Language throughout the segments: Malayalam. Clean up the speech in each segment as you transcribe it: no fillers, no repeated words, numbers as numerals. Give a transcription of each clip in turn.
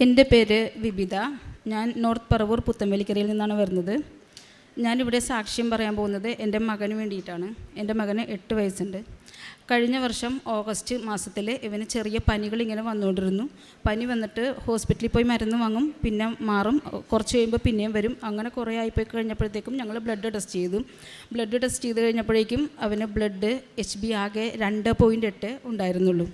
എൻ്റെ പേര് വിബിത. ഞാൻ നോർത്ത് പറവൂർ പുത്തമ്പലിക്കരയിൽ നിന്നാണ് വരുന്നത്. ഞാനിവിടെ സാക്ഷ്യം പറയാൻ പോകുന്നത് എൻ്റെ മകന് വേണ്ടിയിട്ടാണ്. എൻ്റെ മകന് 8 വയസ്സുണ്ട്. കഴിഞ്ഞ വർഷം ഓഗസ്റ്റ് മാസത്തിൽ ഇവന് ചെറിയ പനികൾ ഇങ്ങനെ വന്നുകൊണ്ടിരുന്നു. പനി വന്നിട്ട് ഹോസ്പിറ്റലിൽ പോയി മരുന്ന് വാങ്ങും, പിന്നെ മാറും, കുറച്ച് കഴിയുമ്പോൾ പിന്നെയും വരും. അങ്ങനെ കുറേ ആയിപ്പോയി കഴിഞ്ഞപ്പോഴത്തേക്കും ഞങ്ങൾ ബ്ലഡ് ടെസ്റ്റ് ചെയ്തു. ബ്ലഡ് ടെസ്റ്റ് ചെയ്ത് കഴിഞ്ഞപ്പോഴേക്കും അവന് ബ്ലഡ് HB ആകെ 2.8 ഉണ്ടായിരുന്നുള്ളൂ.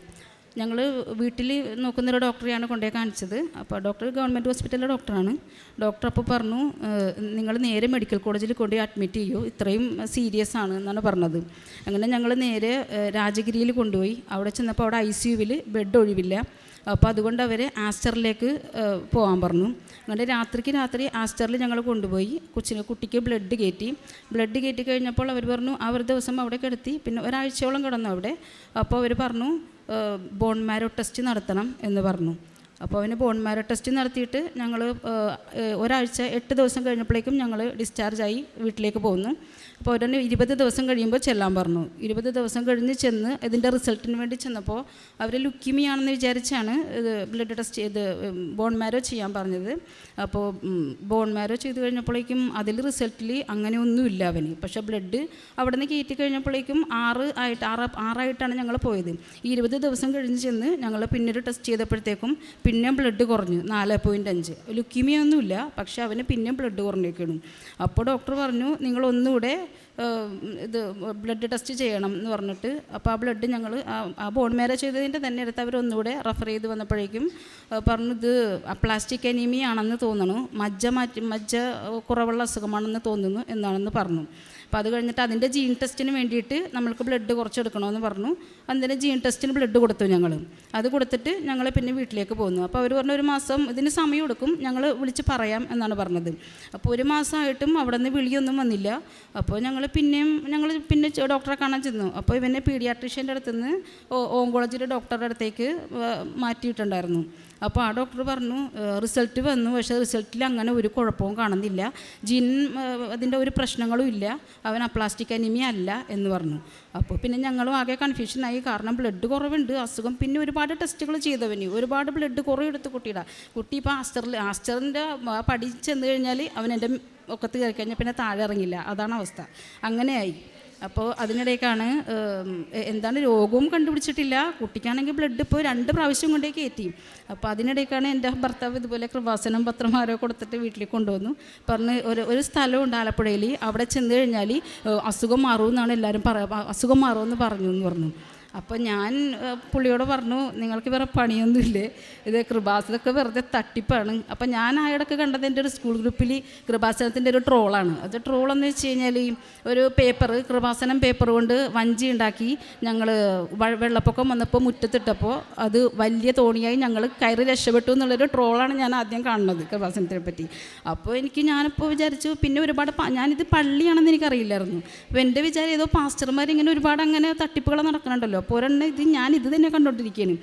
ഞങ്ങൾ വീട്ടിൽ നോക്കുന്നൊരു ഡോക്ടറെയാണ് കൊണ്ടുപോയി കാണിച്ചത്. അപ്പോൾ ഡോക്ടർ ഗവൺമെൻറ് ഹോസ്പിറ്റലിലെ ഡോക്ടറാണ്. ഡോക്ടർ അപ്പോൾ പറഞ്ഞു, നിങ്ങൾ നേരെ മെഡിക്കൽ കോളേജിൽ കൊണ്ടുപോയി അഡ്മിറ്റ് ചെയ്യൂ, ഇത്രയും സീരിയസ് ആണ് എന്നാണ് പറഞ്ഞത്. അങ്ങനെ ഞങ്ങൾ നേരെ രാജഗിരിയിൽ കൊണ്ടുപോയി. അവിടെ ചെന്നപ്പോൾ അവിടെ ICUവിൽ ബെഡ് ഒഴിവില്ല. അപ്പോൾ അതുകൊണ്ട് അവർ ആസ്റ്ററിലേക്ക് പോകാൻ പറഞ്ഞു. അങ്ങനെ രാത്രി ആസ്റ്ററിൽ ഞങ്ങൾ കൊണ്ടുപോയി കുട്ടിക്ക് ബ്ലഡ് കയറ്റി കഴിഞ്ഞപ്പോൾ അവർ പറഞ്ഞു ആ ഒരു ദിവസം അവിടെ കിടത്തി. പിന്നെ ഒരാഴ്ചയോളം കിടന്നു അവിടെ. അപ്പോൾ അവർ പറഞ്ഞു ബോൺ മാരോ ടെസ്റ്റ് നടത്തണം എന്ന് പറഞ്ഞു. അപ്പോൾ അവന് ബോൺ മാരോ ടെസ്റ്റ് നടത്തിയിട്ട് ഞങ്ങൾ ഒരാഴ്ച 8 ദിവസം കഴിഞ്ഞപ്പോഴേക്കും ഞങ്ങൾ ഡിസ്ചാർജായി വീട്ടിലേക്ക് പോകുന്നു. അപ്പോൾ അവരന്നെ 20 ദിവസം കഴിയുമ്പോൾ ചെല്ലാൻ പറഞ്ഞു. 20 ദിവസം കഴിഞ്ഞ് ചെന്ന് ഇതിൻ്റെ റിസൾട്ടിന് വേണ്ടി ചെന്നപ്പോൾ അവർ ലുക്കീമിയാണെന്ന് വിചാരിച്ചാണ് ബ്ലഡ് ടെസ്റ്റ് ചെയ്ത് ബോൺ മാരോ ചെയ്യാൻ പറഞ്ഞത്. അപ്പോൾ ബോൺ മാരോ ചെയ്ത് കഴിഞ്ഞപ്പോഴേക്കും അതിൽ റിസൾട്ടിൽ അങ്ങനെ ഒന്നുമില്ല അവന്. പക്ഷേ ബ്ലഡ് അവിടെ നിന്ന് കയറ്റി കഴിഞ്ഞപ്പോഴേക്കും 6ആയിട്ടാണ് ഞങ്ങൾ പോയത്. ഈ 20 ദിവസം കഴിഞ്ഞ് ചെന്ന് ഞങ്ങൾ പിന്നീട് ടെസ്റ്റ് ചെയ്തപ്പോഴത്തേക്കും പിന്നെ ബ്ലഡ് കുറഞ്ഞു 4.5. ലുക്കീമിയൊന്നുമില്ല, പക്ഷെ അവന് പിന്നെ ബ്ലഡ് കുറഞ്ഞേക്കണം. അപ്പോൾ ഡോക്ടർ പറഞ്ഞു നിങ്ങളൊന്നുകൂടെ ഇത് ബ്ലഡ് ടെസ്റ്റ് ചെയ്യണം എന്ന് പറഞ്ഞിട്ട്. അപ്പോൾ ആ ബ്ലഡ് ഞങ്ങൾ ആ ബോൺ മാരോ ചെയ്തതിൻ്റെ തന്നെ അടുത്ത് അവർ ഒന്നുകൂടെ റെഫർ ചെയ്ത് വന്നപ്പോഴേക്കും പറഞ്ഞു ഇത് പ്ലാസ്റ്റിക് അനീമിയ ആണെന്ന് തോന്നുന്നു, മജ്ജ കുറവുള്ള അസുഖമാണെന്ന് തോന്നുന്നു എന്നാണെന്ന് പറഞ്ഞു. അപ്പോൾ അത് കഴിഞ്ഞിട്ട് അതിൻ്റെ ജീൻ ടെസ്റ്റിന് വേണ്ടിയിട്ട് നമ്മൾക്ക് ബ്ലഡ് കുറച്ചെടുക്കണമെന്ന് പറഞ്ഞു. അതിൻ്റെ ജീൻ ടെസ്റ്റിന് ബ്ലഡ് കൊടുത്തു ഞങ്ങൾ. അത് കൊടുത്തിട്ട് ഞങ്ങൾ പിന്നെ വീട്ടിലേക്ക് പോന്നു. അപ്പോൾ അവർ പറഞ്ഞു 1 മാസം ഇതിന് സമയം എടുക്കും, ഞങ്ങൾ വിളിച്ച് പറയാം എന്നാണ് പറഞ്ഞത്. അപ്പോൾ 1 മാസമായിട്ടും അവിടെ നിന്ന് വിളിയൊന്നും വന്നില്ല. അപ്പോൾ ഞങ്ങൾ പിന്നെ ഡോക്ടറെ കാണാൻ ചെന്നു. അപ്പോൾ ഇവനെ പീഡിയാട്രീഷ്യൻ്റെ അടുത്തുനിന്ന് ഓങ്കോളജിയുടെ ഡോക്ടറുടെ അടുത്തേക്ക് മാറ്റിയിട്ടുണ്ടായിരുന്നു. അപ്പോൾ ആ ഡോക്ടർ പറഞ്ഞു റിസൾട്ട് വന്നു, പക്ഷേ റിസൾട്ടിൽ അങ്ങനെ ഒരു കുഴപ്പവും കാണുന്നില്ല, അതിൻ്റെ ഒരു പ്രശ്നങ്ങളും ഇല്ല, അവൻ പ്ലാസ്റ്റിക് അനീമിയ അല്ല എന്ന് പറഞ്ഞു. അപ്പോൾ പിന്നെ ഞങ്ങളും ആകെ കൺഫ്യൂഷനായി. കാരണം ബ്ലഡ് കുറവുണ്ട്, അസുഖം, പിന്നെ ഒരുപാട് ടെസ്റ്റുകൾ ചെയ്തവന് ഒരുപാട് ബ്ലഡ് കുറേ എടുത്ത് കുട്ടി ഇപ്പോൾ ആസ്റ്ററിൻ്റെ പടി ചെന്ന് കഴിഞ്ഞാൽ അവൻ എൻ്റെ ഒക്കത്ത് കയറി കഴിഞ്ഞാൽ പിന്നെ താഴെ ഇറങ്ങില്ല, അതാണ് അവസ്ഥ. അങ്ങനെയായി. അപ്പോൾ അതിനിടയ്ക്കാണ് എന്താണ് രോഗവും കണ്ടുപിടിച്ചിട്ടില്ല. കുട്ടിക്കാണെങ്കിൽ ബ്ലഡ് ഇപ്പോൾ 2 പ്രാവശ്യം കൊണ്ടേ കയറ്റി. അപ്പോൾ അതിനിടയ്ക്കാണ് എൻ്റെ ഭർത്താവ് ഇതുപോലെ കൃപാസനം പത്രം ആരോ കൊടുത്തിട്ട് വീട്ടിലേക്ക് കൊണ്ടുവന്നു. പറഞ്ഞ് ഒരു സ്ഥലമുണ്ട് ആലപ്പുഴയിൽ, അവിടെ ചെന്ന് കഴിഞ്ഞാൽ അസുഖം മാറുമെന്നാണ് എല്ലാവരും അസുഖം മാറുമെന്ന് പറഞ്ഞു. അപ്പോൾ ഞാൻ പുള്ളിയോട് പറഞ്ഞു നിങ്ങൾക്ക് വേറെ പണിയൊന്നുമില്ലേ, ഇത് കൃപാസനമൊക്കെ വെറുതെ തട്ടിപ്പാണ്. അപ്പോൾ ഞാൻ ആയിടൊക്കെ കണ്ടത് എൻ്റെ ഒരു സ്കൂൾ ഗ്രൂപ്പിൽ കൃപാസനത്തിൻ്റെ ഒരു ട്രോളാണ്. അത് ട്രോളെന്ന് വെച്ച് കഴിഞ്ഞാൽ ഒരു കൃപാസനം പേപ്പർ കൊണ്ട് വഞ്ചി ഉണ്ടാക്കി ഞങ്ങൾ വെള്ളപ്പൊക്കം വന്നപ്പോൾ മുറ്റത്തിട്ടപ്പോൾ അത് വലിയ തോണിയായി ഞങ്ങൾ കയറി രക്ഷപ്പെട്ടു എന്നുള്ളൊരു ട്രോളാണ് ഞാൻ ആദ്യം കാണുന്നത് കൃപാസനത്തിനെ പറ്റി. അപ്പോൾ ഞാനിപ്പോൾ വിചാരിച്ചു, പിന്നെ ഒരുപാട് ഞാനിത് പള്ളിയാണെന്ന് എനിക്കറിയില്ലായിരുന്നു. അപ്പോൾ എൻ്റെ വിചാരം ഏതോ പാസ്റ്റർമാരിങ്ങനെ ഒരുപാട് അങ്ങനെ തട്ടിപ്പുകൾ നടക്കുന്നുണ്ടല്ലോ. അപ്പോൾ ഇത് തന്നെ കണ്ടുകൊണ്ടിരിക്കുകയാണ്.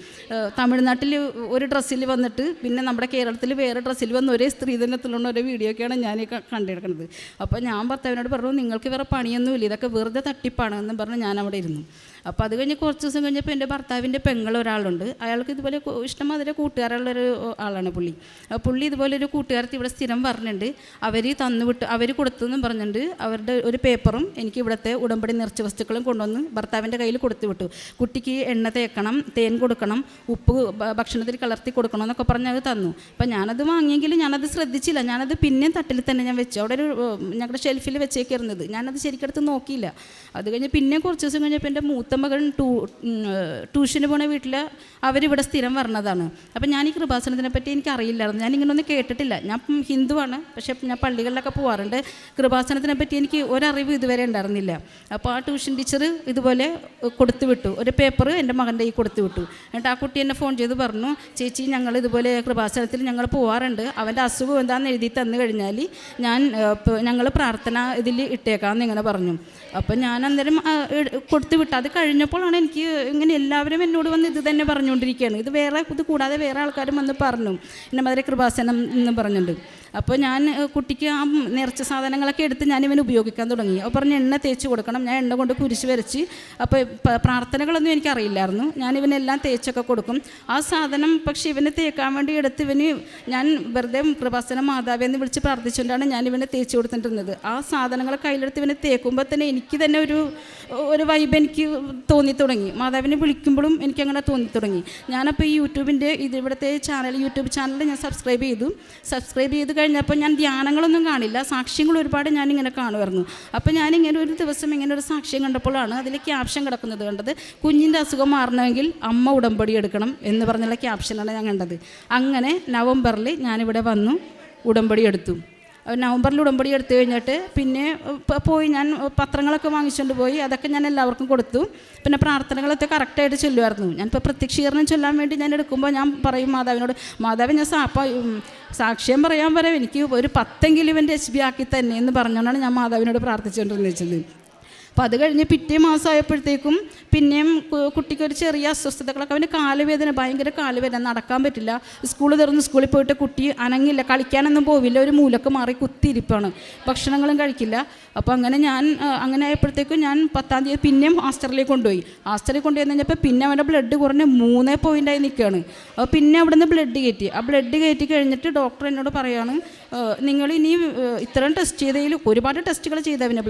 തമിഴ്നാട്ടിൽ ഒരു ഡ്രസ്സിൽ വന്നിട്ട് പിന്നെ നമ്മുടെ കേരളത്തിൽ വേറെ ഡ്രസ്സിൽ വന്ന് ഒരേ സ്ത്രീധനത്തിലുള്ള ഒരു വീഡിയോ ഒക്കെയാണ് ഞാൻ കണ്ടെടുക്കുന്നത്. അപ്പോൾ ഞാൻ ഭർത്താവിനോട് പറഞ്ഞു നിങ്ങൾക്ക് വേറെ പണിയൊന്നുമില്ല, ഇതൊക്കെ വെറുതെ തട്ടിപ്പാണ് എന്ന് പറഞ്ഞ് ഞാൻ അവിടെ ഇരുന്നു. അപ്പോൾ അത് കഴിഞ്ഞ് കുറച്ച് ദിവസം കഴിഞ്ഞപ്പോൾ എൻ്റെ ഭർത്താവിൻ്റെ പെങ്ങൾ ഒരാളുണ്ട്. അയാൾക്ക് ഇതുപോലെ ഇഷ്ടംമാതിരി കൂട്ടുകാരുള്ളൊരു ആളാണ് പുള്ളി ഇതുപോലെ ഒരു കൂട്ടുകാരത്തി ഇവിടെ സ്ഥിരം പറഞ്ഞിട്ടുണ്ട്. അവർ കൊടുത്തെന്നും പറഞ്ഞിട്ടുണ്ട്. അവരുടെ ഒരു പേപ്പറും എനിക്ക് ഇവിടുത്തെ ഉടമ്പടി നിറച്ച വസ്തുക്കളും കൊണ്ടുവന്ന് ഭർത്താവിൻ്റെ കയ്യിൽ കൊടുത്തു വിട്ടു. കുട്ടിക്ക് എണ്ണ തേക്കണം, തേൻ കൊടുക്കണം, ഉപ്പ് ഭക്ഷണത്തിൽ കലർത്തി കൊടുക്കണം എന്നൊക്കെ പറഞ്ഞ് അത് തന്നു. അപ്പം ഞാനത് വാങ്ങിയെങ്കിൽ ഞാനത് ശ്രദ്ധിച്ചില്ല. ഞാനത് പിന്നെയും തട്ടിൽ തന്നെ ഞാൻ വെച്ചു. അവിടെ ഞങ്ങളുടെ ഷെൽഫിൽ വെച്ചേക്കിരുന്നത് ഞാനത് ശരിക്കെടുത്ത് നോക്കിയില്ല. അത് കഴിഞ്ഞ് പിന്നെ കുറച്ച് ദിവസം കഴിഞ്ഞപ്പോൾ എൻ്റെ മൂത്ത മകൻ ട്യൂഷന് പോണ വീട്ടിൽ അവരിവിടെ സ്ഥിരം വരണതാണ്. അപ്പം ഞാൻ ഈ കൃപാസനത്തിനെ പറ്റി എനിക്ക് അറിയില്ലായിരുന്നു, ഞാനിങ്ങനൊന്നും കേട്ടിട്ടില്ല. ഞാൻ ഹിന്ദുവാണ്, പക്ഷേ ഞാൻ പള്ളികളിലൊക്കെ പോകാറുണ്ട്. കൃപാസനത്തിനെ പറ്റി എനിക്ക് ഒരറിവ് ഇതുവരെ ഉണ്ടായിരുന്നില്ല. അപ്പോൾ ആ ട്യൂഷൻ ടീച്ചർ ഇതുപോലെ കൊടുത്തു വിട്ടു, ഒരു പേപ്പർ എൻ്റെ മകൻ്റെ കയ്യിൽ കൊടുത്തു വിട്ടു. എന്നിട്ട് ആ കുട്ടി എന്നെ ഫോൺ ചെയ്ത് പറഞ്ഞു ചേച്ചി ഞങ്ങൾ ഇതുപോലെ കൃപാസനത്തിൽ ഞങ്ങൾ പോകാറുണ്ട്, അവൻ്റെ അസുഖം എന്താണെന്ന് എഴുതി തന്നു കഴിഞ്ഞാൽ ഞങ്ങൾ പ്രാർത്ഥന ഇതിൽ ഇട്ടേക്കാമെന്ന് ഇങ്ങനെ പറഞ്ഞു. അപ്പം ഞാൻ അന്നേരം കൊടുത്തു വിട്ടു. അത് കഴിഞ്ഞപ്പോഴാണ് എനിക്ക് ഇങ്ങനെ എല്ലാവരും എന്നോട് വന്ന് ഇത് തന്നെ പറഞ്ഞുകൊണ്ടിരിക്കുകയാണ്. ഇത് കൂടാതെ വേറെ ആൾക്കാരും വന്ന് പറഞ്ഞു ഇന്ന മാതിരി കൃപാസനം എന്ന് പറഞ്ഞിട്ടുണ്ട്. അപ്പോൾ ഞാൻ കുട്ടിക്ക് ആ നേർച്ച സാധനങ്ങളൊക്കെ എടുത്ത് ഞാനിവന് ഉപയോഗിക്കാൻ തുടങ്ങി. അപ്പോൾ പറഞ്ഞ് എണ്ണ തേച്ച് കൊടുക്കണം. ഞാൻ എണ്ണ കൊണ്ട് കുരിശ് വരച്ച്, അപ്പോൾ പ്രാർത്ഥനകളൊന്നും എനിക്കറിയില്ലായിരുന്നു. ഞാനിവനെല്ലാം തേച്ചൊക്കെ കൊടുക്കും. ആ സാധനം പക്ഷേ ഇവന് തേക്കാൻ വേണ്ടി എടുത്ത് ഞാൻ വെറുതെ കൃപാസന മാതാവേ എന്ന് വിളിച്ച് പ്രാർത്ഥിച്ചുകൊണ്ടാണ് ഞാനിവനെ തേച്ച് കൊടുത്തിട്ടുള്ളത്. ആ സാധനങ്ങൾ കയ്യിലെടുത്ത് ഇവനെ തേക്കുമ്പോൾ തന്നെ എനിക്ക് തന്നെ ഒരു വൈബ് എനിക്ക് തോന്നി തുടങ്ങി. മാതാവിനെ വിളിക്കുമ്പോഴും എനിക്കങ്ങനെ തോന്നി തുടങ്ങി. ഞാനപ്പോൾ ഈ ഇവിടുത്തെ യൂട്യൂബ് ചാനൽ ഞാൻ സബ്സ്ക്രൈബ് ചെയ്ത് കഴിഞ്ഞപ്പോൾ ഞാൻ ധ്യാനങ്ങളൊന്നും കാണില്ല, സാക്ഷ്യങ്ങൾ ഒരുപാട് ഞാനിങ്ങനെ കാണുമായിരുന്നു. അപ്പോൾ ഞാനിങ്ങനെ ഒരു ദിവസം ഇങ്ങനെ ഒരു സാക്ഷ്യം കണ്ടപ്പോഴാണ് അതിൽ ക്യാപ്ഷൻ കിടക്കുന്നത് കണ്ടത്. കുഞ്ഞിൻ്റെ അസുഖം മാറണമെങ്കിൽ അമ്മ ഉടമ്പടി എടുക്കണം എന്ന് പറഞ്ഞുള്ള ക്യാപ്ഷനാണ് ഞാൻ കണ്ടത്. അങ്ങനെ നവംബറിൽ ഞാനിവിടെ വന്നു ഉടമ്പടി എടുത്തു. നവംബറിൽ ഉടമ്പടി എടുത്തു കഴിഞ്ഞിട്ട് പിന്നെ പോയി ഞാൻ പത്രങ്ങളൊക്കെ വാങ്ങിച്ചുകൊണ്ട് പോയി. അതൊക്കെ ഞാൻ എല്ലാവർക്കും കൊടുത്തു. പിന്നെ പ്രാർത്ഥനകളൊക്കെ കറക്റ്റായിട്ട് ചൊല്ലുമായിരുന്നു. ഞാനിപ്പോൾ പ്രത്യക്ഷീകരണം ചൊല്ലാൻ വേണ്ടി ഞാൻ എടുക്കുമ്പോൾ ഞാൻ പറയും മാതാവിനോട്, മാതാവ് ഞാൻ സാക്ഷ്യം പറയാൻ വരെ എനിക്ക് ഒരു 10 ഇവൻ്റെ HB ആക്കി തന്നെ എന്ന് പറഞ്ഞുകൊണ്ടാണ് ഞാൻ മാതാവിനോട് പ്രാർത്ഥിച്ചുകൊണ്ടിരുന്നത്. അപ്പോൾ അത് കഴിഞ്ഞ് പിറ്റേ മാസമായപ്പോഴത്തേക്കും പിന്നെയും കുട്ടിക്കൊരു ചെറിയ അസ്വസ്ഥതകളൊക്കെ, അവന് കാലുവേദന, ഭയങ്കര കാലുവേദന, നടക്കാൻ പറ്റില്ല. സ്കൂൾ തുറന്ന് സ്കൂളിൽ പോയിട്ട് കുട്ടി അനങ്ങില്ല, കളിക്കാനൊന്നും പോവില്ല, ഒരു മൂലക്ക് മാറി കുത്തിയിരിപ്പാണ്, ഭക്ഷണങ്ങളും കഴിക്കില്ല. അപ്പോൾ അങ്ങനെ ആയപ്പോഴത്തേക്കും ഞാൻ 10-ാം തീയതി പിന്നെയും ഹോസ്റ്റലിലേക്ക് കൊണ്ടുപോയി കഴിഞ്ഞപ്പോൾ പിന്നെ അവൻ്റെ ബ്ലഡ് കുറഞ്ഞ് 3 പോയിൻ്റായി നിൽക്കുകയാണ്. അപ്പോൾ പിന്നെ അവിടെ നിന്ന് ബ്ലഡ് കയറ്റി കഴിഞ്ഞിട്ട് ഡോക്ടർ എന്നോട് പറയുകയാണ്, നിങ്ങൾ ഇനി ഇത്രയും ടെസ്റ്റ് ചെയ്തതിൽ ഒരുപാട് ടെസ്റ്റുകൾ ചെയ്തവന്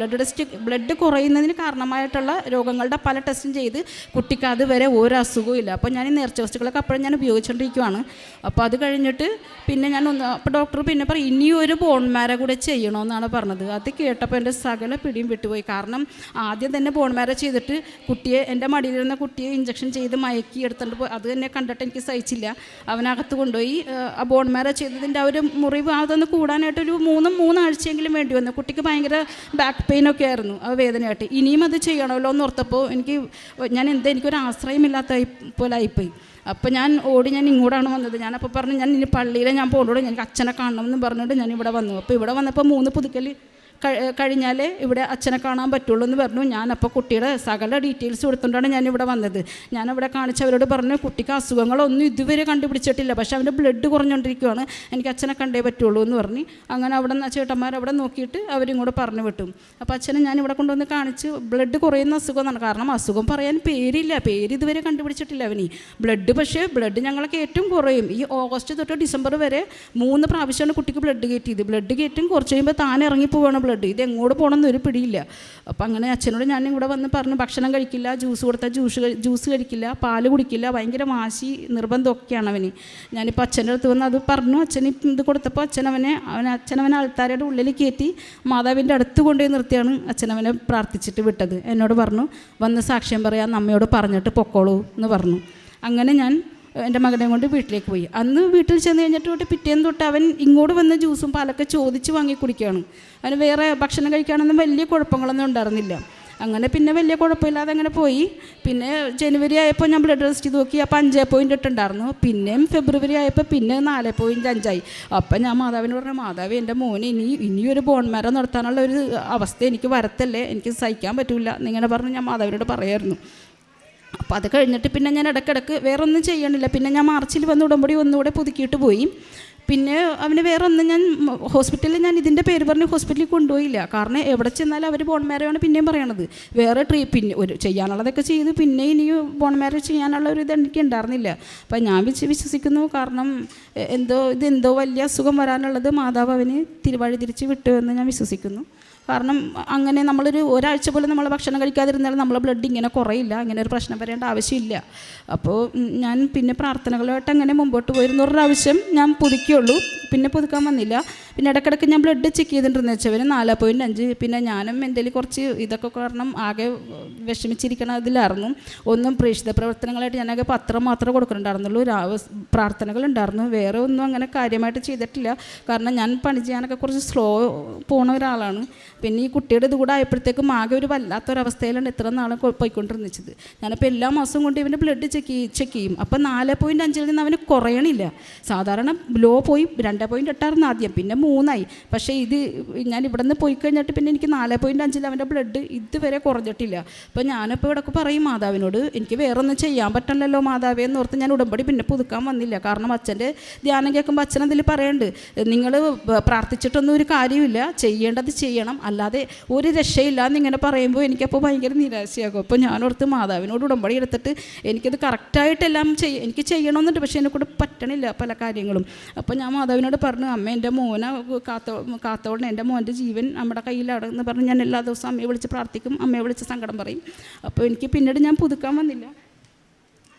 ബ്ലഡ് കുറയുന്നതിന് കാരണമായിട്ടുള്ള രോഗങ്ങളുടെ പല ടെസ്റ്റും ചെയ്ത് കുട്ടിക്ക് അതുവരെ ഒരു അസുഖവും ഇല്ല. അപ്പോൾ ഞാൻ ഈ നേർച്ച വസ്തുക്കളൊക്കെ അപ്പോഴും ഞാൻ ഉപയോഗിച്ചുകൊണ്ടിരിക്കുകയാണ്. അപ്പോൾ അത് കഴിഞ്ഞിട്ട് പിന്നെ അപ്പോൾ ഡോക്ടർ പിന്നെ പറയും ഇനിയൊരു ബോൺ മാരോ കൂടെ ചെയ്യണമെന്നാണ് പറഞ്ഞത്. അത് കേട്ടപ്പോൾ എൻ്റെ സകല പിടിയും വിട്ടുപോയി. കാരണം ആദ്യം തന്നെ ബോൺ മാരോ ചെയ്തിട്ട് എൻ്റെ മടിയിലിരുന്ന കുട്ടിയെ ഇഞ്ചക്ഷൻ ചെയ്ത് മയക്കി എടുത്തുകൊണ്ട് പോയി. അത് തന്നെ കണ്ടിട്ട് എനിക്ക് സഹിച്ചില്ല. അവനകത്ത് കൊണ്ടുപോയി ആ ബോൺ മാരോ ചെയ്തതിൻ്റെ ആ ഒരു മുറിവ് അതൊന്ന് കൂടാനായിട്ടൊരു 3 ആഴ്ചയെങ്കിലും വേണ്ടി വന്നു. കുട്ടിക്ക് ഭയങ്കര ബാക്ക് പെയിനൊക്കെ ആയിരുന്നു, ആ വേദനയായിട്ട്. ഇനിയും അത് ചെയ്യണമല്ലോ എന്ന് ഓർത്തപ്പോൾ എനിക്കൊരു ആശ്രയമില്ലാത്ത പോലെ ആയിപ്പോയി. അപ്പോൾ ഞാൻ ഇങ്ങോട്ടാണ് വന്നത്. ഞാനപ്പോൾ പറഞ്ഞു ഞാൻ ഇനി പള്ളിയിൽ ഞാൻ പോകുന്നുള്ളൂ, എനിക്ക് അച്ഛനെ കാണണമെന്ന് പറഞ്ഞുകൊണ്ട് ഞാൻ ഇവിടെ വന്നു. അപ്പോൾ ഇവിടെ വന്നപ്പോൾ 3 പുതുക്കൽ കഴിഞ്ഞാലേ ഇവിടെ അച്ഛനെ കാണാൻ പറ്റുള്ളൂ എന്ന് പറഞ്ഞു. ഞാനപ്പോൾ കുട്ടിയുടെ സകല ഡീറ്റെയിൽസ് കൊടുത്തുകൊണ്ടാണ് ഞാനിവിടെ വന്നത്. ഞാനവിടെ കാണിച്ചവരോട് പറഞ്ഞു കുട്ടിക്ക് അസുഖങ്ങളൊന്നും ഇതുവരെ കണ്ടുപിടിച്ചിട്ടില്ല, പക്ഷേ അവൻ്റെ ബ്ലഡ് കുറഞ്ഞുകൊണ്ടിരിക്കുകയാണ്, എനിക്ക് അച്ഛനെ കണ്ടേ പറ്റുള്ളൂ എന്ന് പറഞ്ഞ് അങ്ങനെ അവിടെ നിന്ന് ചേട്ടന്മാരവിടെ നോക്കിയിട്ട് അവരും കൂടെ പറഞ്ഞു വിട്ടു. അപ്പോൾ അച്ഛനെ ഞാൻ ഇവിടെ കൊണ്ടുവന്ന് കാണിച്ച് ബ്ലഡ് കുറയുന്ന അസുഖമെന്നാണ്. കാരണം അസുഖം പറയാൻ പേര് ഇതുവരെ കണ്ടുപിടിച്ചിട്ടില്ല അവന്. ബ്ലഡ് ഞങ്ങൾക്ക് ഏറ്റവും കുറയും. ഈ ഓഗസ്റ്റ് തൊട്ട് ഡിസംബർ വരെ 3 പ്രാവശ്യമാണ് കുട്ടിക്ക് ബ്ലഡ് കയറ്റിയത്. ബ്ലഡ് കയറ്റും കുറച്ച് കഴിയുമ്പോൾ താൻ ഇറങ്ങിപ്പോവാണ് ഇത് എങ്ങോട്ട് പോകണമെന്ന് ഒരു പിടിയില്ല. അപ്പോൾ അങ്ങനെ അച്ഛനോട് ഞാൻ ഇവിടെ വന്ന് പറഞ്ഞു ഭക്ഷണം കഴിക്കില്ല, ജ്യൂസ് കൊടുത്താൽ ജ്യൂസ് കഴിക്കില്ല, പാല് കുടിക്കില്ല, ഭയങ്കര വാശി നിർബന്ധമൊക്കെയാണ് അവന്. ഞാനിപ്പോൾ അച്ഛൻ്റെ അടുത്ത് വന്ന് അത് പറഞ്ഞു. അച്ഛൻ ഇത് കൊടുത്തപ്പോൾ അച്ഛനവനെ ആൾക്കാരുടെ ഉള്ളിൽ കയറ്റി മാതാവിൻ്റെ അടുത്ത് കൊണ്ടുപോയി നിർത്തിയാണ് അച്ഛനവനെ പ്രാർത്ഥിച്ചിട്ട് വിട്ടത്. എന്നോട് പറഞ്ഞു വന്ന് സാക്ഷ്യം പറയാൻ അമ്മയോട് പറഞ്ഞിട്ട് പൊക്കോളൂ എന്ന് പറഞ്ഞു. അങ്ങനെ ഞാൻ എൻ്റെ മകനെ കൊണ്ട് വീട്ടിലേക്ക് പോയി. അന്ന് വീട്ടിൽ ചെന്ന് കഴിഞ്ഞിട്ട് പിറ്റേന്ന് തൊട്ട് അവൻ ഇങ്ങോട്ട് വന്ന് ജ്യൂസും പാലൊക്കെ ചോദിച്ച് വാങ്ങി കുടിക്കുകയാണ്. അവന് വേറെ ഭക്ഷണം കഴിക്കാനൊന്നും വലിയ കുഴപ്പങ്ങളൊന്നും ഉണ്ടായിരുന്നില്ല. അങ്ങനെ പിന്നെ വലിയ കുഴപ്പമില്ലാതെ അങ്ങനെ പോയി. പിന്നെ ജനുവരി ആയപ്പോൾ ഞാൻ ബ്ലഡ് ടെസ്റ്റ് ചെയ്ത് നോക്കി, അപ്പോൾ 5.8 ഉണ്ടായിരുന്നു. പിന്നെയും ഫെബ്രുവരി ആയപ്പോൾ പിന്നെ 4.5 അപ്പം ഞാൻ മാതാവിന് പറഞ്ഞു, മാതാവ് എൻ്റെ മോന് ഇനിയൊരു ബോൺ മാരോ നടത്താനുള്ള ഒരു അവസ്ഥ എനിക്ക് വരത്തല്ലേ, എനിക്ക് സഹിക്കാൻ പറ്റില്ല എന്നിങ്ങനെ പറഞ്ഞ് ഞാൻ മാതാവിനോട് പറയായിരുന്നു. അപ്പോൾ അത് കഴിഞ്ഞിട്ട് പിന്നെ ഞാൻ ഇടയ്ക്കിടയ്ക്ക് വേറെ ഒന്നും ചെയ്യണില്ല. പിന്നെ ഞാൻ മാർച്ചിൽ വന്ന് ഉടമ്പടി ഒന്നുകൂടെ പുതുക്കിയിട്ട് പോയി. പിന്നെ അവന് വേറെ ഒന്നും ഞാൻ ഹോസ്പിറ്റലിൽ ഇതിൻ്റെ പേര് പറഞ്ഞ് ഹോസ്പിറ്റലിൽ കൊണ്ടുപോയില്ല. കാരണം എവിടെ ചെന്നാലും അവർ ബോൺ മാരോയാണ് പിന്നെയും പറയണത്. വേറെ പിന്നെ ചെയ്യാനുള്ളതൊക്കെ ചെയ്ത് പിന്നെ ഇനി ബോൺ മാരോ ചെയ്യാനുള്ള ഒരു ഇത് എനിക്ക് ഉണ്ടായിരുന്നില്ല. അപ്പം ഞാൻ വിശ്വസിക്കുന്നു, കാരണം എന്തോ വലിയ അസുഖം വരാനുള്ളത് മാതാവ് അവന് വഴി തിരിച്ച് വിട്ടു എന്ന് ഞാൻ വിശ്വസിക്കുന്നു. കാരണം അങ്ങനെ ഒരാഴ്ച പോലും നമ്മൾ ഭക്ഷണം കഴിക്കാതിരുന്നാൽ നമ്മളെ ബ്ലഡ് ഇങ്ങനെ കുറയില്ല, അങ്ങനെ ഒരു പ്രശ്നം വരേണ്ട ആവശ്യമില്ല. അപ്പോൾ ഞാൻ പിന്നെ പ്രാർത്ഥനകളുമായിട്ട് അങ്ങനെ മുമ്പോട്ട് പോയിരുന്ന ഒരു പ്രാവശ്യം ഞാൻ പുതുക്കിയുള്ളൂ, പിന്നെ പുതുക്കാൻ വന്നില്ല. പിന്നെ ഇടയ്ക്കിടയ്ക്ക് ഞാൻ ബ്ലഡ് ചെക്ക് ചെയ്തിട്ടുണ്ടെന്ന് വെച്ചവന് 4.5. പിന്നെ ഞാനും എന്തെങ്കിലും കുറച്ച് ഇതൊക്കെ കാരണം ആകെ വിഷമിച്ചിരിക്കണം അതിലായിരുന്നു. ഒന്നും പ്രേക്ഷിത പ്രവർത്തനങ്ങളായിട്ട് ഞാനൊക്കെ പത്രം മാത്രമേ കൊടുക്കുന്നുണ്ടായിരുന്നുള്ളൂ, പ്രാർത്ഥനകളുണ്ടായിരുന്നു, വേറെ ഒന്നും അങ്ങനെ കാര്യമായിട്ട് ചെയ്തിട്ടില്ല. കാരണം ഞാൻ പണി ചെയ്യാനൊക്കെ കുറച്ച് സ്ലോ പോണ ഒരാളാണ്. പിന്നെ ഈ കുട്ടിയുടെ ഇത് കൂടെ ആയപ്പോഴത്തേക്കും ആകെ ഒരു വല്ലാത്തൊരവസ്ഥയിലാണ് ഇത്ര നാളും പോയിക്കൊണ്ടിരുന്നത്. ഞാനപ്പോൾ എല്ലാ മാസവും കൊണ്ട് ഇവൻ്റെ ബ്ലഡ് ചെക്ക് ചെയ്യും. അപ്പോൾ 4.5 നിന്ന് അവന് കുറയണില്ല. സാധാരണ ലോ പോയി 2.8 ആദ്യം, പിന്നെ 3 പക്ഷേ ഇത് ഞാൻ ഇവിടെ നിന്ന് പോയി കഴിഞ്ഞിട്ട് പിന്നെ എനിക്ക് 4.5 അവൻ്റെ ബ്ലഡ് ഇതുവരെ കുറഞ്ഞിട്ടില്ല. അപ്പോൾ ഞാനിപ്പോൾ ഇവിടെയൊക്കെ പറയും മാതാവിനോട്, എനിക്ക് വേറെ ഒന്നും ചെയ്യാൻ പറ്റണല്ലോ മാതാവേ എന്നോർത്ത് ഞാൻ ഉടമ്പടി പിന്നെ പുതുക്കാൻ വന്നില്ല. കാരണം അച്ഛൻ്റെ ധ്യാനം കേൾക്കുമ്പോൾ അച്ഛൻ അതിൽ പറയുന്നുണ്ട്, നിങ്ങൾ പ്രാർത്ഥിച്ചിട്ടൊന്നും ഒരു കാര്യമില്ല, ചെയ്യേണ്ടത് ചെയ്യണം, അല്ലാതെ ഒരു രക്ഷയില്ല എന്നിങ്ങനെ പറയുമ്പോൾ എനിക്കപ്പോൾ ഭയങ്കര നിരാശയാകും. അപ്പോൾ ഞാനോർത്ത് മാതാവിനോട് ഉടമ്പടി എടുത്തിട്ട് എനിക്കത് കറക്റ്റായിട്ടെല്ലാം എനിക്ക് ചെയ്യണമെന്നുണ്ട്, പക്ഷേ എന്നെക്കൂടെ പറ്റണില്ല പല കാര്യങ്ങളും. അപ്പോൾ ഞാൻ മാതാവിനോട് പറഞ്ഞു, അമ്മ എൻ്റെ മോനെ കാത്തോളണം, എൻ്റെ മോൻ്റെ ജീവൻ നമ്മുടെ കയ്യിലാണെന്ന് പറഞ്ഞ് ഞാൻ എല്ലാ ദിവസവും അമ്മയെ വിളിച്ച് പ്രാർത്ഥിക്കും, അമ്മയെ വിളിച്ച് സങ്കടം പറയും. അപ്പോൾ എനിക്ക് പിന്നീട് ഞാൻ പുതുക്കാൻ വന്നില്ല,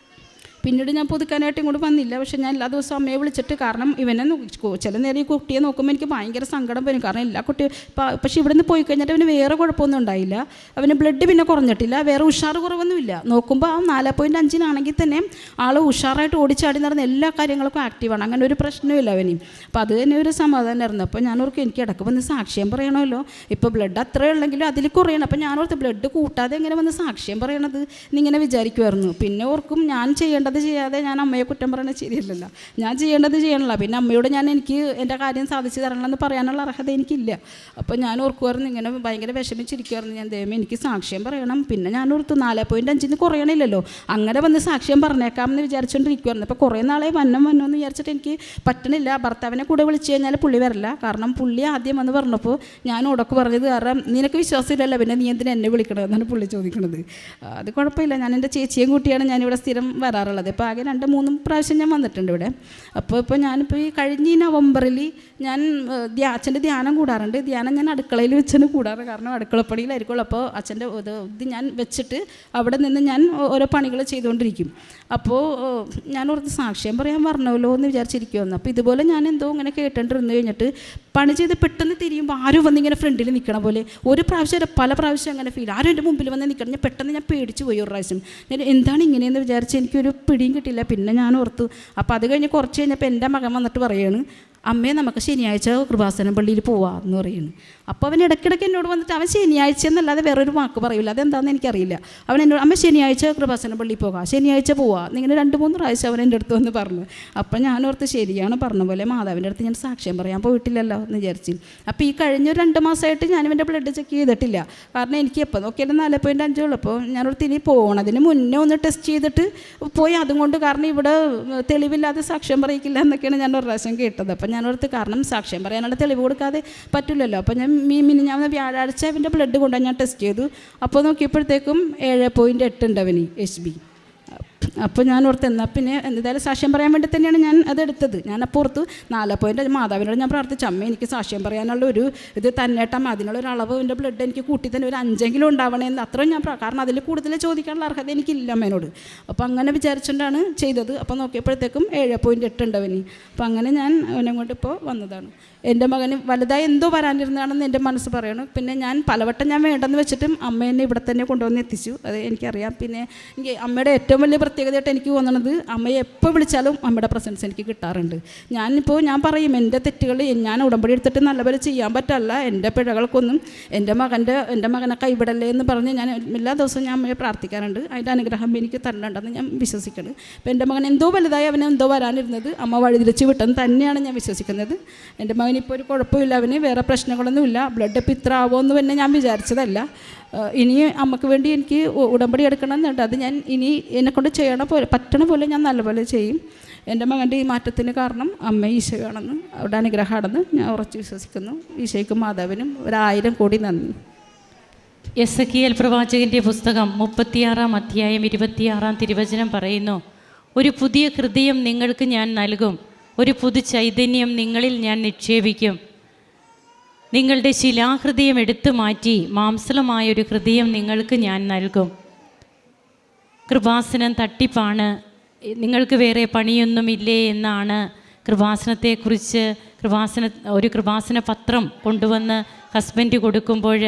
പുതുക്കാനായിട്ട് ഇങ്ങോട്ട് വന്നില്ല. പക്ഷേ ഞാൻ എല്ലാ ദിവസവും അമ്മയെ വിളിച്ചിട്ട്, കാരണം ഇവനെ ചില നേരം ഈ കുട്ടിയെ നോക്കുമ്പോൾ എനിക്ക് ഭയങ്കര സങ്കടം വരും. കാരണം എല്ലാ കുട്ടിയും പക്ഷേ ഇവിടെ നിന്ന് പോയി കഴിഞ്ഞിട്ട് അവന് വേറെ കുഴപ്പമൊന്നും ഉണ്ടായില്ല, അവന് ബ്ലഡ് പിന്നെ കുറഞ്ഞിട്ടില്ല, വേറെ ഉഷാർ കുറവൊന്നുമില്ല. നോക്കുമ്പോൾ ആ 4.5 തന്നെ ആൾ ഉഷാറായിട്ട് ഓടിച്ചാടി നടന്ന എല്ലാ കാര്യങ്ങൾക്കും ആക്റ്റീവാണ്, അങ്ങനെ ഒരു പ്രശ്നമില്ല അവന്. അപ്പോൾ അത് തന്നെ ഒരു സമാധാനമായിരുന്നു. അപ്പോൾ ഞാനോർക്ക് എനിക്ക് ഇടയ്ക്ക് വന്ന് സാക്ഷ്യം പറയണമല്ലോ, ഇപ്പോൾ ബ്ലഡ് അത്രയേ ഉള്ളെങ്കിലും അതിൽ കുറയണം. അപ്പോൾ ഞാനോർത്ത് ബ്ലഡ് കൂട്ടാതെ എങ്ങനെ വന്ന് സാക്ഷ്യം പറയണത് എന്നിങ്ങനെ വിചാരിക്കുമായിരുന്നു. പിന്നെ ഓർക്കും, ഞാൻ ചെയ്യേണ്ടത് ചെയ്യാതെ ഞാൻ അമ്മയെ കുറ്റം പറയണത് ശരിയല്ലല്ലോ, ഞാൻ ചെയ്യേണ്ടത് ചെയ്യണമല്ലോ. പിന്നെ അമ്മയോട് ഞാൻ എനിക്ക് എൻ്റെ കാര്യം സാധിച്ചു തരണമെന്ന് പറയാനുള്ള അർഹത എനിക്കില്ല. അപ്പോൾ ഞാൻ ഓർക്കുമായിരുന്നു, ഇങ്ങനെ ഭയങ്കര വിഷമിച്ചിരിക്കുമായിരുന്നു ഞാൻ, ദൈവമേ എനിക്ക് സാക്ഷ്യം പറയണം. പിന്നെ ഞാൻ ഓർത്തു 4.5 കുറയണില്ലല്ലോ, അങ്ങനെ വന്ന് സാക്ഷ്യം പറഞ്ഞേക്കാമെന്ന് വിചാരിച്ചുകൊണ്ടിരിക്കുമായിരുന്നു. അപ്പോൾ കുറേ നാളെ വന്നോന്ന് വിചാരിച്ചിട്ട് എനിക്ക് പറ്റണില്ല. ഭർത്താവിനെ കൂടെ വിളിച്ചു കഴിഞ്ഞാൽ പുള്ളി വരില്ല, കാരണം പുള്ളി ആദ്യം വന്ന് പറഞ്ഞപ്പോൾ ഞാൻ ഉടക്ക് പറഞ്ഞത്, കാരണം നിനക്ക് വിശ്വാസമില്ലല്ലോ, പിന്നെ നീ എന്തിനാ എന്നെ വിളിക്കണമെന്നാണ് പുള്ളി ചോദിക്കണത്. അത് കുഴപ്പമില്ല, ഞാൻ എൻ്റെ ചേച്ചിയും കൂട്ടിയാണ് ഞാനിവിടെ സ്ഥിരം വരാറുള്ളത്. ഇപ്പോൾ ആകെ 2-3 പ്രാവശ്യം ഞാൻ വന്നിട്ടുണ്ട് ഇവിടെ. ഇപ്പോൾ ഞാനിപ്പോൾ ഈ കഴിഞ്ഞ നവംബറിൽ ഞാൻ അച്ഛൻ്റെ ധ്യാനം കൂടാറുണ്ട്. ധ്യാനം ഞാൻ അടുക്കളയിൽ വെച്ചാണ് കൂടാറ്, കാരണം അടുക്കളപ്പണിയിലായിരിക്കുള്ളൂ. അപ്പോൾ അച്ഛൻ്റെ ഇത് ഞാൻ വെച്ചിട്ട് അവിടെ നിന്ന് ഞാൻ ഓരോ പണികൾ ചെയ്തുകൊണ്ടിരിക്കും. അപ്പോൾ ഞാൻ ഓർത്ത് സാക്ഷ്യം പറയാൻ പറഞ്ഞല്ലോ എന്ന് വിചാരിച്ചിരിക്കുമെന്ന്. അപ്പോൾ ഇതുപോലെ ഞാൻ എന്തോ ഇങ്ങനെ കേട്ടിരുന്നു കഴിഞ്ഞിട്ട് പണി ചെയ്ത് പെട്ടെന്ന് തിരിയുമ്പോൾ ആരും വന്നിങ്ങനെ ഫ്രണ്ടിൽ നിൽക്കണ പോലെ ഒരു പ്രാവശ്യം പല പ്രാവശ്യം അങ്ങനെ ഫീൽ, ആരും എൻ്റെ മുമ്പിൽ വന്ന് നിൽക്കണം. ഞാൻ പെട്ടെന്ന് ഞാൻ പേടിച്ച് പോയി ഒരു പ്രാവശ്യം. ഞാൻ എന്താണ് ഇങ്ങനെയെന്ന് വിചാരിച്ച് എനിക്കൊരു പിടിയും കിട്ടില്ല. പിന്നെ ഞാൻ ഓർത്തു. അപ്പോൾ അത് കഴിഞ്ഞ് കുറച്ച് കഴിഞ്ഞപ്പോൾ എൻ്റെ മകൻ വന്നിട്ട് പറയാണ്, അമ്മയെ നമുക്ക് ശനിയാഴ്ച കൃപാസനം പള്ളിയിൽ പോവാമെന്ന് പറയുന്നു. അപ്പോൾ അവൻ ഇടയ്ക്കിടയ്ക്ക് എന്നോട് വന്നിട്ട്, അവൻ ശനിയാഴ്ച എന്നല്ലാതെ വേറൊരു വാക്ക് പറയില്ല, അതെന്താണെന്ന് എനിക്കറിയില്ല. അവൻ എന്നോട്, അമ്മ ശനിയാഴ്ച കൃപാസനം പള്ളിയിൽ പോകാം, ശനിയാഴ്ച പോവാം, ഇങ്ങനെ 2-3 പ്രാവശ്യം അവൻ എൻ്റെ അടുത്ത് വന്ന് പറഞ്ഞു. അപ്പം ഞാനോർത്ത് ശരിയാണ്, പറഞ്ഞ പോലെ മാതാവിൻ്റെ അടുത്ത് ഞാൻ സാക്ഷ്യം പറയാൻ പോയിട്ടില്ലല്ലോ എന്ന് വിചാരിച്ചു. അപ്പോൾ ഈ കഴിഞ്ഞ 2 മാസമായിട്ട് ഞാനിവൻ്റെ ബ്ലഡ് ചെക്ക് ചെയ്തിട്ടില്ല, കാരണം എനിക്ക് എപ്പോൾ നോക്കിയാലും 4.5 ഉള്ളൂ. അപ്പോൾ ഞാനോർത്ത് ഇനി പോകണതിന് മുന്നേ ഒന്ന് ടെസ്റ്റ് ചെയ്തിട്ട് പോയി അതുകൊണ്ട്, കാരണം ഇവിടെ തെളിവില്ലാതെ സാക്ഷ്യം പറയിക്കില്ല എന്നൊക്കെയാണ് ഞാൻ ഒരു പ്രാവശ്യം കേട്ടത്. അപ്പം ഞാനോർത്ത്, കാരണം സാക്ഷ്യം പറയാനുള്ള തെളിവ് കൊടുക്കാതെ പറ്റില്ലല്ലോ. അപ്പോൾ ഞാൻ മിനിഞ്ഞാന്ന് വ്യാഴാഴ്ച അവൻ്റെ ബ്ലഡ് കൊണ്ടുപോയി ഞാൻ ടെസ്റ്റ് ചെയ്തു. അപ്പോൾ നോക്കിയപ്പോഴത്തേക്കും 7.8 ഉണ്ട് അവന് HB. അപ്പോൾ ഞാൻ ഓർത്ത്, എന്നാൽ പിന്നെ എന്തായാലും സാക്ഷ്യം പറയാൻ വേണ്ടി തന്നെയാണ് ഞാൻ അതെടുത്തത്. ഞാനപ്പോൾ ഓർത്ത് 4.5 മാതാവിനോട് ഞാൻ പ്രാർത്ഥിച്ചു, അമ്മ എനിക്ക് സാക്ഷ്യം പറയാനുള്ള ഒരു ഇത് തന്നെട്ടമ്മ, അതിനുള്ളൊരു അളവ് എൻ്റെ ബ്ലഡ് എനിക്ക് കൂട്ടി തന്നെ ഒരു 5 ഉണ്ടാവണമെന്ന് അത്രയും ഞാൻ, കാരണം അതിൽ കൂടുതൽ ചോദിക്കാനുള്ള അർഹത എനിക്കില്ല അമ്മേനോട്. അപ്പോൾ അങ്ങനെ വിചാരിച്ചുകൊണ്ടാണ് ചെയ്തത്. അപ്പോൾ നോക്കിയപ്പോഴത്തേക്കും 7.8 ഉണ്ട് അവന്. അപ്പോൾ അങ്ങനെ ഞാൻ അവനെ കൊണ്ട് ഇപ്പോൾ വന്നതാണ്. എൻ്റെ മകന് വലുതായി എന്തോ വരാനിരുന്നതാണെന്ന് എൻ്റെ മനസ്സ് പറയണം. പിന്നെ ഞാൻ പലവട്ടം ഞാൻ വേണ്ടെന്ന് വെച്ചിട്ടും അമ്മ എന്നെ ഇവിടെ തന്നെ കൊണ്ടുവന്ന് എത്തിച്ചു, അത് എനിക്കറിയാം. പിന്നെ എനിക്ക് അമ്മയുടെ ഏറ്റവും വലിയ പ്രത്യേകതയായിട്ട് എനിക്ക് തോന്നുന്നത്, അമ്മയെ എപ്പോൾ വിളിച്ചാലും അമ്മയുടെ പ്രസൻസ് എനിക്ക് കിട്ടാറുണ്ട്. ഞാൻ പറയും, എൻ്റെ തെറ്റുകൾ ഞാൻ ഉടമ്പടി എടുത്തിട്ട് നല്ലപോലെ ചെയ്യാൻ പറ്റല്ല, എൻ്റെ പിഴകൾക്കൊന്നും എൻ്റെ മകനെ കൈവിടല്ലേ എന്ന് പറഞ്ഞ് ഞാൻ എല്ലാ ദിവസവും ഞാൻ അമ്മയെ പ്രാർത്ഥിക്കാറുണ്ട്. അതിൻ്റെ അനുഗ്രഹം എനിക്ക് തരണ്ടെന്ന് ഞാൻ വിശ്വസിക്കണം. അപ്പോൾ എൻ്റെ മകൻ എന്തോ വലുതായി അവനെ എന്തോ വരാനിരുന്നത് അമ്മ വഴിതിരിച്ച് വിട്ടെന്ന് തന്നെയാണ് ഞാൻ വിശ്വസിക്കുന്നത്. എൻ്റെ മകൻ ഇപ്പോൾ ഒരു കുഴപ്പമില്ല, അവന് വേറെ പ്രശ്നങ്ങളൊന്നുമില്ല. ബ്ലഡ് ഇപ്പോൾ ഇത്ര ആവുമെന്ന് തന്നെ ഞാൻ വിചാരിച്ചതല്ല. ഇനി അമ്മക്ക് വേണ്ടി എനിക്ക് ഉടമ്പടി എടുക്കണം എന്നുണ്ട്. അത് ഞാൻ ഇനി എന്നെക്കൊണ്ട് പറ്റണ പോലെ ഞാൻ നല്ലപോലെ ചെയ്യും. എൻ്റെ മകൻ്റെ ഈ മാറ്റത്തിന് കാരണം അമ്മ ഈശോയാണെന്ന്, അവിടെ അനുഗ്രഹമാണെന്ന് ഞാൻ ഉറച്ച് വിശ്വസിക്കുന്നു. ഈശോയ്ക്കും മാതാവിനും 1000 കോടി നന്ദി. എസെക്കിയേൽ പ്രവാചകൻ്റെ പുസ്തകം 36-ാം അധ്യായം 26-ാം തിരുവചനം പറയുന്നു, ഒരു പുതിയ ഹൃദയം നിങ്ങൾക്ക് ഞാൻ നൽകും, ഒരു പുതു ചൈതന്യം നിങ്ങളിൽ ഞാൻ നിക്ഷേപിക്കും. നിങ്ങളുടെ ശിലാഹൃദയം എടുത്തു മാറ്റി മാംസളമായൊരു ഹൃദയം നിങ്ങൾക്ക് ഞാൻ നൽകും. കൃപാസനം തട്ടിപ്പാണ്, നിങ്ങൾക്ക് വേറെ പണിയൊന്നുമില്ലേ എന്നാണ് കൃപാസനത്തെക്കുറിച്ച് ഒരു കൃപാസന പത്രം കൊണ്ടുവന്ന് ഹസ്ബൻഡ് കൊടുക്കുമ്പോൾ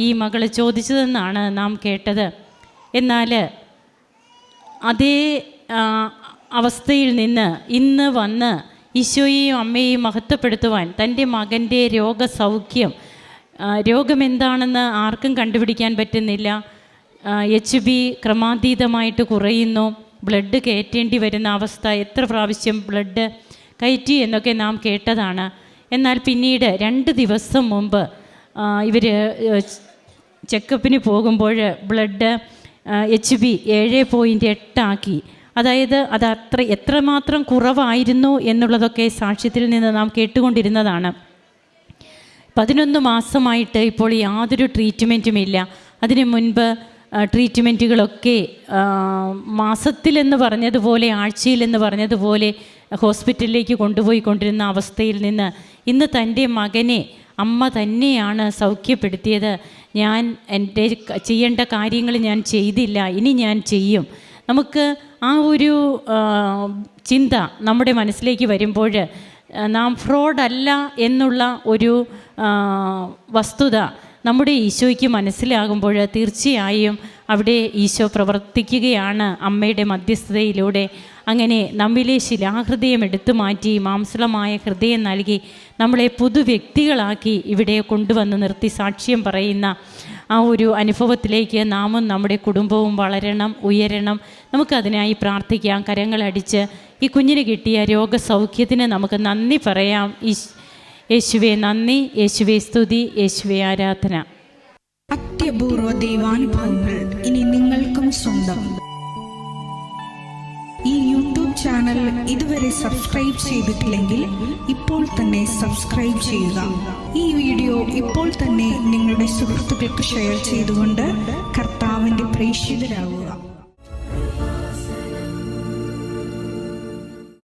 ഈ മകൾ ചോദിച്ചതെന്നാണ് നാം കേട്ടത്. എന്നാൽ അതേ അവസ്ഥയിൽ നിന്ന് ഇന്ന് വന്ന് ഈശോയെയും അമ്മയെയും മഹത്വപ്പെടുത്തുവാൻ തൻ്റെ മകൻ്റെ രോഗസൗഖ്യം രോഗമെന്താണെന്ന് ആർക്കും കണ്ടുപിടിക്കാൻ പറ്റുന്നില്ല. HB ക്രമാതീതമായിട്ട് കുറയുന്നു. ബ്ലഡ് കയറ്റേണ്ടി വരുന്ന അവസ്ഥ, എത്ര പ്രാവശ്യം ബ്ലഡ് കയറ്റി എന്നൊക്കെ നാം കേട്ടതാണ്. എന്നാൽ പിന്നീട് 2 ദിവസം മുമ്പ് ഇവർ ചെക്കപ്പിന് പോകുമ്പോൾ ബ്ലഡ് HB 7.8 ആക്കി. അതായത് അത് എത്രമാത്രം കുറവായിരുന്നു എന്നുള്ളതൊക്കെ സാക്ഷ്യത്തിൽ നിന്ന് നാം കേട്ടുകൊണ്ടിരുന്നതാണ്. 11 മാസമായിട്ട് ഇപ്പോൾ യാതൊരു ട്രീറ്റ്മെൻറ്റുമില്ല. അതിനു മുൻപ് ട്രീറ്റ്മെൻറ്റുകളൊക്കെ മാസത്തിലെന്ന് പറഞ്ഞതുപോലെ, ആഴ്ചയിലെന്ന് പറഞ്ഞതുപോലെ ഹോസ്പിറ്റലിലേക്ക് കൊണ്ടുപോയിക്കൊണ്ടിരുന്ന അവസ്ഥയിൽ നിന്ന് ഇന്ന് തൻ്റെ മകനെ അമ്മ തന്നെയാണ് സൗഖ്യപ്പെടുത്തിയത്. ഞാൻ എൻ്റെ ചെയ്യേണ്ട കാര്യങ്ങൾ ഞാൻ ചെയ്തില്ല, ഇനി ഞാൻ ചെയ്യും. നമുക്ക് ആ ഒരു ചിന്ത നമ്മുടെ മനസ്സിലേക്ക് വരുമ്പോൾ നാം ഫ്രോഡല്ല എന്നുള്ള ഒരു വസ്തുത നമ്മുടെ ഈശോയ്ക്ക് മനസ്സിലാകുമ്പോൾ തീർച്ചയായും അവിടെ ഈശോ പ്രവർത്തിക്കുകയാണ് അമ്മയുടെ മധ്യസ്ഥതയിലൂടെ. അങ്ങനെ നമ്മിലെ ശിലാഹൃദയം എടുത്തു മാറ്റി മാംസളമായ ഹൃദയം നൽകി നമ്മളെ പുതുവ്യക്തികളാക്കി ഇവിടെ കൊണ്ടുവന്ന് നിർത്തി സാക്ഷ്യം പറയുന്ന ആ ഒരു അനുഭവത്തിലേക്ക് നാമും നമ്മുടെ കുടുംബവും വളരണം, ഉയരണം. നമുക്കതിനായി പ്രാർത്ഥിക്കാം. കരങ്ങളടിച്ച് ഈ കുഞ്ഞിന് കിട്ടിയ രോഗസൗഖ്യത്തിന് നമുക്ക് നന്ദി പറയാം. യേശുവേ നന്ദി, യേശുവേ സ്തുതി, യേശുവേ ആരാധന. അത്യപൂർവ ദൈവാനുഭവങ്ങൾ ഇനി നിങ്ങൾക്കും സ്വന്തം. ഈ യൂട്യൂബ് ചാനൽ ഇതുവരെ സബ്സ്ക്രൈബ് ചെയ്തിട്ടില്ലെങ്കിൽ ഇപ്പോൾ തന്നെ സബ്സ്ക്രൈബ് ചെയ്യുക. ഈ വീഡിയോ ഇപ്പോൾ തന്നെ നിങ്ങളുടെ സുഹൃത്തുക്കൾക്ക് ഷെയർ ചെയ്തുകൊണ്ട് കർത്താവിൻ്റെ പ്രേക്ഷിതരാകുക.